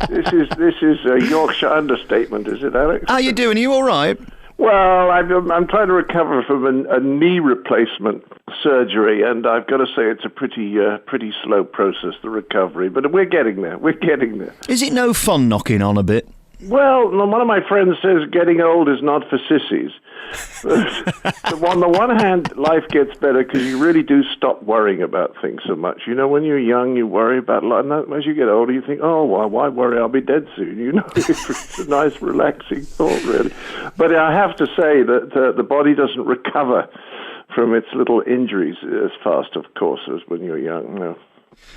This is a Yorkshire understatement, is it, Alex? How you doing? Are you all right? Well, I'm trying to recover from a knee replacement surgery, and I've got to say it's a pretty slow process, the recovery. But we're getting there. We're getting there. Is it no fun knocking on a bit? Well, one of my friends says getting old is not for sissies. On the one hand, life gets better because you really do stop worrying about things so much. You know, when you're young, you worry about a lot, and as you get older, you think, oh, well, why worry? I'll be dead soon. You know, it's a nice, relaxing thought, really. But I have to say that the body doesn't recover from its little injuries as fast, of course, as when you're young. No.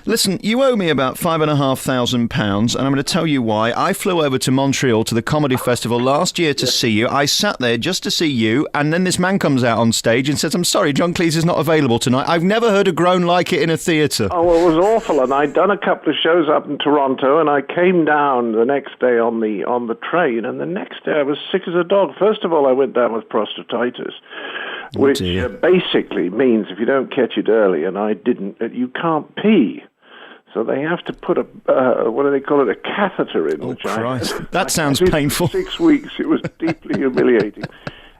Listen, you owe me about £5,500, and I'm going to tell you why. I flew over to Montreal to the Comedy Festival last year to see you. I sat there just to see you, and then this man comes out on stage and says, I'm sorry, John Cleese is not available tonight. I've never heard a groan like it in a theatre. Oh, well, it was awful, and I'd done a couple of shows up in Toronto, and I came down the next day on the train, and the next day I was sick as a dog. First of all, I went down with prostatitis. Which basically means if you don't catch it early, and I didn't, you can't pee. So they have to put what do they call it, a catheter in. Oh, Christ. That sounds painful. 6 weeks. It was deeply humiliating.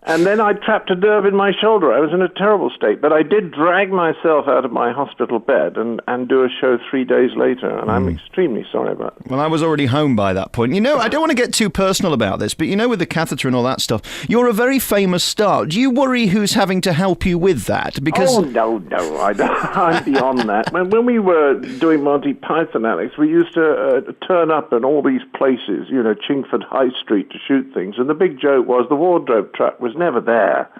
And then I trapped a nerve in my shoulder. I was in a terrible state. But I did drag myself out of my hospital bed and do a show 3 days later. And I'm extremely sorry about it. Well, I was already home by that point. You know, I don't want to get too personal about this, but you know, with the catheter and all that stuff, you're a very famous star. Do you worry who's having to help you with that? Because... Oh, no. I'm beyond that. When we were doing Monty Python, Alex, we used to turn up in all these places, you know, Chingford High Street to shoot things. And the big joke was the wardrobe truck was never there.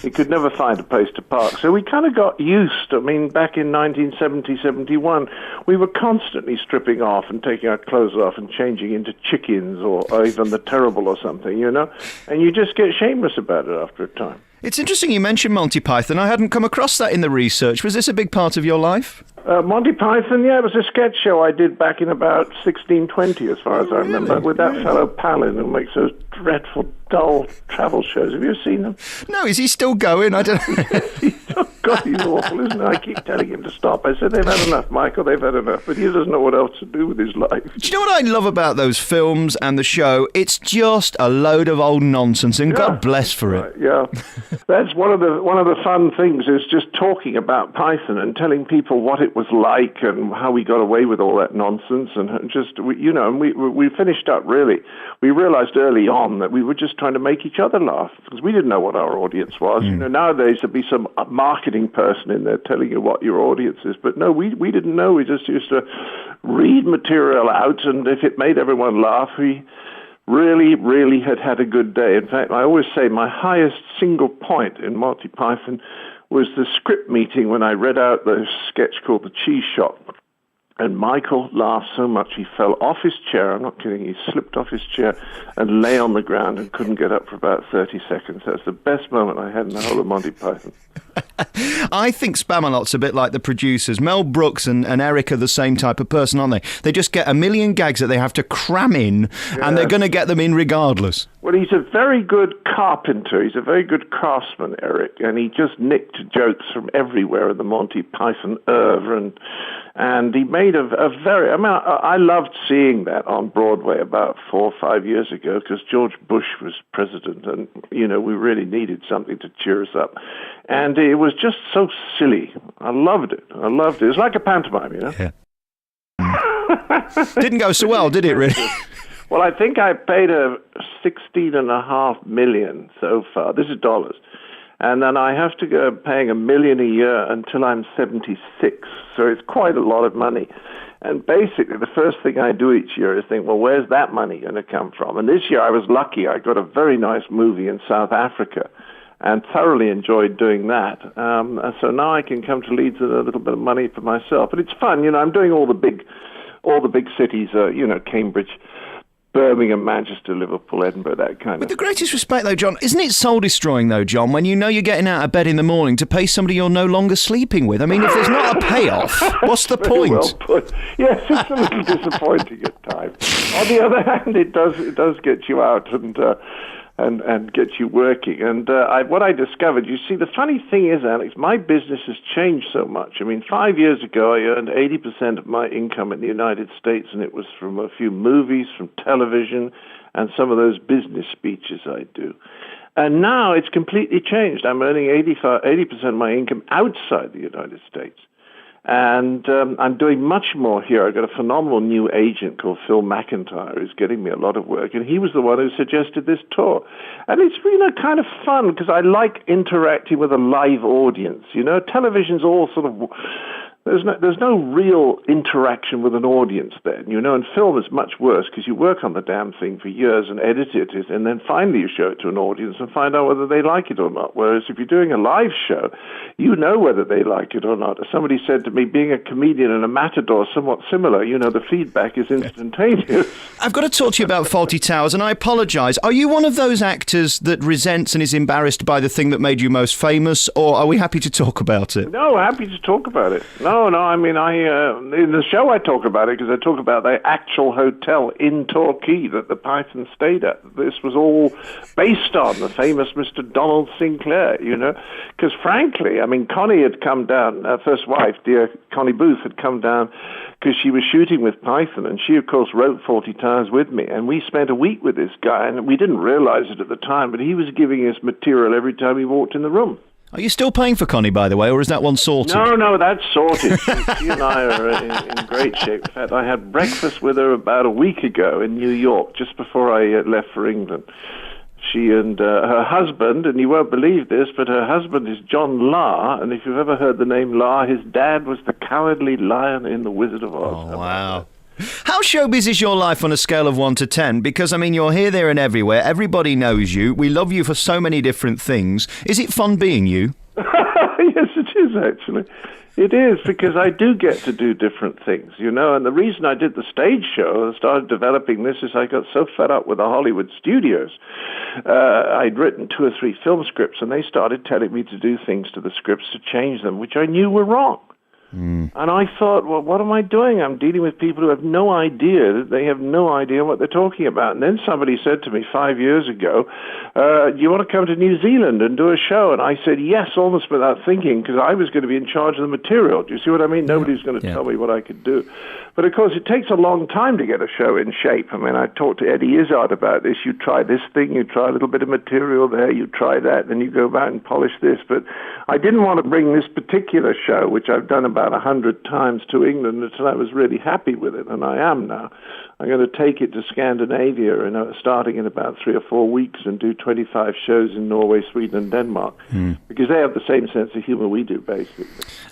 He could never find a place to park. So we kind of got used. I mean, back in 1970, 71, we were constantly stripping off and taking our clothes off and changing into chickens or even the Terrible or something, you know? And you just get shameless about it after a time. It's interesting you mentioned Monty Python. I hadn't come across that in the research. Was this a big part of your life? Monty Python, yeah, it was a sketch show I did back in about 1620, as far as I remember, with that fellow Palin who makes those dreadful, dull travel shows. Have you ever seen them? No, is he still going? I don't know. God, he's awful, isn't he? I keep telling him to stop. I said, they've had enough, Michael, they've had enough. But he doesn't know what else to do with his life. Do you know what I love about those films and the show? It's just a load of old nonsense, and God bless for it. Yeah. That's one of the fun things, is just talking about Python and telling people what it was like and how we got away with all that nonsense. And just, we finished up, really. We realized early on that we were just trying to make each other laugh, because we didn't know what our audience was. You know, nowadays there'd be some marketing person in there telling you what your audience is. But no, we didn't know. We just used to read material out, and if it made everyone laugh, we really, really had a good day. In fact, I always say my highest single point in Monty Python was the script meeting when I read out the sketch called The Cheese Shop. And Michael laughed so much he fell off his chair. I'm not kidding. He slipped off his chair and lay on the ground and couldn't get up for about 30 seconds. That's the best moment I had in the whole of Monty Python. I think Spamalot's a bit like the producers. Mel Brooks and Eric are the same type of person, aren't they? They just get a million gags that they have to cram in, and they're going to get them in regardless. Well, he's a very good carpenter. He's a very good craftsman, Eric, and he just nicked jokes from everywhere in the Monty Python oeuvre, and he made a very... I mean, I loved seeing that on Broadway about 4 or 5 years ago, because George Bush was president, and, you know, we really needed something to cheer us up. And it was just so silly. I loved it. It was like a pantomime, you know? Yeah. Didn't go so well, did it, really? Well, I think I paid her $16.5 million so far. This is dollars. And then I have to go paying $1 million a year until I'm 76. So it's quite a lot of money. And basically, the first thing I do each year is think, well, where's that money going to come from? And this year I was lucky. I got a very nice movie in South Africa and thoroughly enjoyed doing that. So now I can come to Leeds with a little bit of money for myself. But it's fun. You know, I'm doing all the big cities, Cambridge, Birmingham, Manchester, Liverpool, Edinburgh, that kind of... With the greatest respect, though, John, isn't it soul-destroying, though, John, when you know you're getting out of bed in the morning to pay somebody you're no longer sleeping with? I mean, if there's not a payoff, what's the point? Well put. Yes, it's a little disappointing at times. On the other hand, it does get you out, and and get you working. And what I discovered, you see, the funny thing is, Alex, my business has changed so much. I mean, 5 years ago, I earned 80% of my income in the United States, and it was from a few movies, from television, and some of those business speeches I do. And now it's completely changed. I'm earning 80% of my income outside the United States. And I'm doing much more here. I've got a phenomenal new agent called Phil McIntyre who's getting me a lot of work, and he was the one who suggested this tour. And it's kind of fun because I like interacting with a live audience. Television's all sort of... There's no real interaction with an audience then, and film is much worse because you work on the damn thing for years and edit it, and then finally you show it to an audience and find out whether they like it or not. Whereas if you're doing a live show, you know whether they like it or not. As somebody said to me, being a comedian and a matador is somewhat similar. The feedback is instantaneous. I've got to talk to you about Fawlty Towers, and I apologise. Are you one of those actors that resents and is embarrassed by the thing that made you most famous, or are we happy to talk about it? No, happy to talk about it. No, I mean, in the show I talk about it because I talk about the actual hotel in Torquay that the Python stayed at. This was all based on the famous Mr. Donald Sinclair, because frankly, I mean, Connie had come down, her first wife, dear Connie Booth, had come down because she was shooting with Python, and she, of course, wrote Fawlty Towers with me, and we spent a week with this guy, and we didn't realize it at the time, but he was giving us material every time he walked in the room. Are you still paying for Connie, by the way, or is that one sorted? No, that's sorted. She and I are in great shape. In fact, I had breakfast with her about a week ago in New York, just before I left for England. She and her husband, and you won't believe this, but her husband is John Lahr, and if you've ever heard the name Lahr, his dad was the Cowardly Lion in The Wizard of Oz. Oh, wow. How showbiz is your life on a scale of 1 to 10? Because, I mean, you're here, there and everywhere. Everybody knows you. We love you for so many different things. Is it fun being you? Yes, it is, actually. It is, because I do get to do different things, and the reason I did the stage show and started developing this is I got so fed up with the Hollywood studios. I'd written 2 or 3 film scripts, and they started telling me to do things to the scripts to change them, which I knew were wrong. And I thought, well, what am I doing? I'm dealing with people who have no idea. They have no idea what they're talking about. And then somebody said to me 5 years ago, do you want to come to New Zealand and do a show? And I said yes, almost without thinking, because I was going to be in charge of the material. Do you see what I mean? Nobody's going to tell me what I could do. But, of course, it takes a long time to get a show in shape. I mean, I talked to Eddie Izzard about this. You try this thing, you try a little bit of material there, you try that, then you go back and polish this. But I didn't want to bring this particular show, which I've done about 100 times, to England until I was really happy with it, and I am now. I'm going to take it to Scandinavia, starting in about 3 or 4 weeks, and do 25 shows in Norway, Sweden, and Denmark, because they have the same sense of humor we do, basically.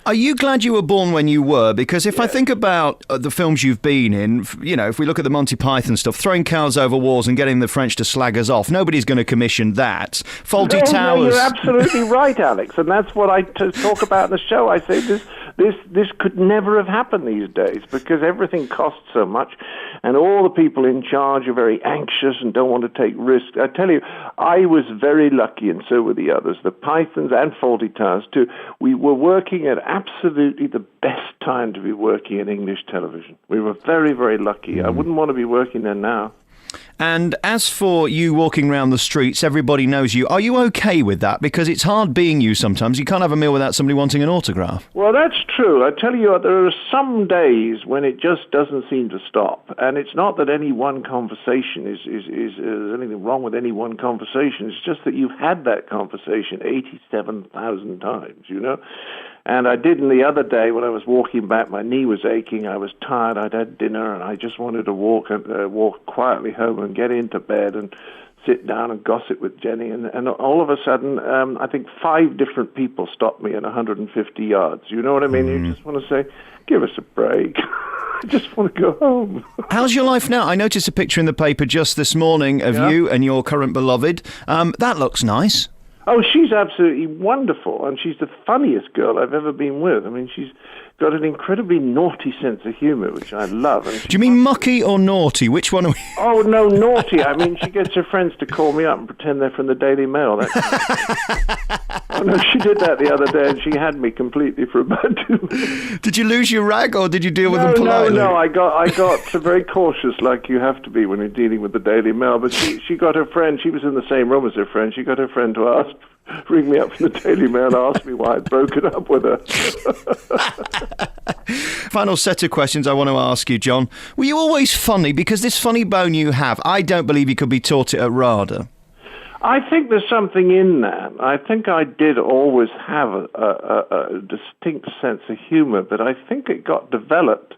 Are you glad you were born when you were? Because if I think about the films you've been in, if we look at the Monty Python stuff, throwing cows over walls and getting the French to slag us off, nobody's going to commission that. Fawlty Towers. No, you're absolutely right, Alex, and that's what I talk about in the show. I say this could never have happened these days because everything costs so much, and all the people in charge are very anxious and don't want to take risks. I tell you, I was very lucky, and so were the others, the Pythons and Fawlty Towers too. We were working at absolutely the best time to be working in English television. We were very, very lucky. I wouldn't want to be working there now. And as for you walking around the streets, everybody knows you. Are you okay with that? Because it's hard being you sometimes. You can't have a meal without somebody wanting an autograph. Well, that's true. I tell you, there are some days when it just doesn't seem to stop. And it's not that any one conversation is anything wrong with any one conversation. It's just that you've had that conversation 87,000 times, And I did the other day when I was walking back, my knee was aching, I was tired, I'd had dinner, and I just wanted to walk quietly home and get into bed and sit down and gossip with Jenny. And all of a sudden, I think 5 different people stopped me at 150 yards. You know what I mean? You just want to say, give us a break. I just want to go home. How's your life now? I noticed a picture in the paper just this morning of you and your current beloved. That looks nice. Oh, she's absolutely wonderful, and she's the funniest girl I've ever been with. I mean, she's got an incredibly naughty sense of humor, which I love. And do you mean mucky or naughty? Which one are we? Oh, no, naughty. I mean, she gets her friends to call me up and pretend they're from the Daily Mail. That kind of thing. No, she did that the other day, and she had me completely for about 2 minutes. Did you lose your rag, or did you deal with them politely? No, I got very cautious, like you have to be when you're dealing with the Daily Mail. But she got her friend, she was in the same room as her friend, she got her friend to ring me up from the Daily Mail and ask me why I'd broken up with her. Final set of questions I want to ask you, John. Were you always funny? Because this funny bone you have, I don't believe you could be taught it at RADA. I think there's something in that. I think I did always have a distinct sense of humor, but I think it got developed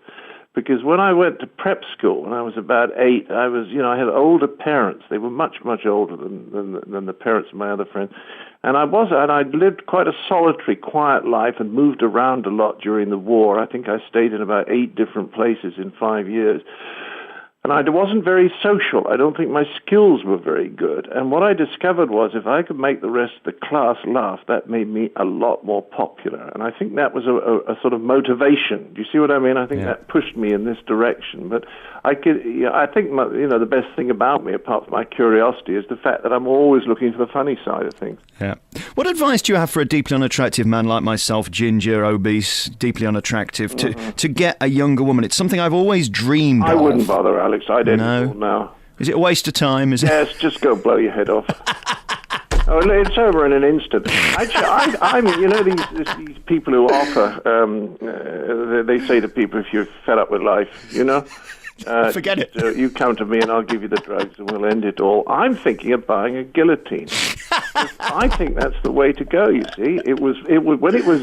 because when I went to prep school when I was about 8, I had older parents. They were much, much older than the parents of my other friends. And I'd lived quite a solitary, quiet life and moved around a lot during the war. I think I stayed in about 8 different places in 5 years. And I wasn't very social. I don't think my skills were very good. And what I discovered was if I could make the rest of the class laugh, that made me a lot more popular. And I think that was a sort of motivation. Do you see what I mean? I think that pushed me in this direction. But I think the best thing about me, apart from my curiosity, is the fact that I'm always looking for the funny side of things. Yeah. What advice do you have for a deeply unattractive man like myself, ginger, obese, deeply unattractive, to get a younger woman? It's something I've always dreamed of. I wouldn't bother, Alex. I don't know now. Is it a waste of time? Yes, just go blow your head off. Oh, it's over in an instant. I mean, these people who offer, they say to people, if you're fed up with life, forget it. You come to me and I'll give you the drugs and we'll end it all. I'm thinking of buying a guillotine. I think that's the way to go, you see. It was when it was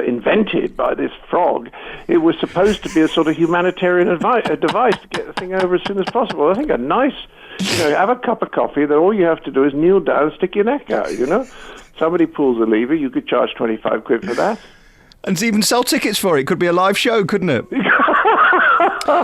invented by this frog, it was supposed to be a sort of humanitarian device to get the thing over as soon as possible. I think a nice, have a cup of coffee, then all you have to do is kneel down and stick your neck out, Somebody pulls a lever, you could charge 25 quid for that. And even sell tickets for it. Could be a live show, couldn't it?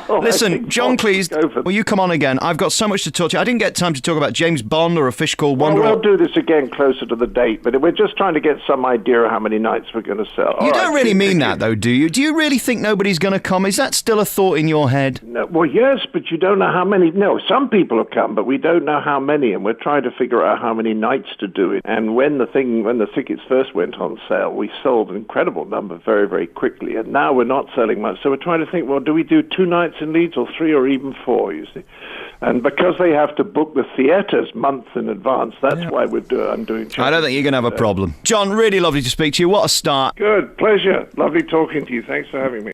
Listen, John Cleese, will you come on again? I've got so much to talk to you. I didn't get time to talk about James Bond or A Fish Called Wanda. Well, we'll do this again closer to the date, but we're just trying to get some idea of how many nights we're going to sell. You don't really mean that, though, do you? Do you really think nobody's going to come? Is that still a thought in your head? No, well, yes, but you don't know how many. No, some people have come, but we don't know how many, and we're trying to figure out how many nights to do it. And when the tickets first went on sale, we sold an incredible number very, very quickly, and now we're not selling much. So we're trying to think, well, do we do 2 nights in Leeds or 3 or even 4, you see? And because they have to book the theatres months in advance, that's why I'm doing... I don't think you're going to have a problem. John, really lovely to speak to you. What a start. Good. Pleasure. Lovely talking to you. Thanks for having me.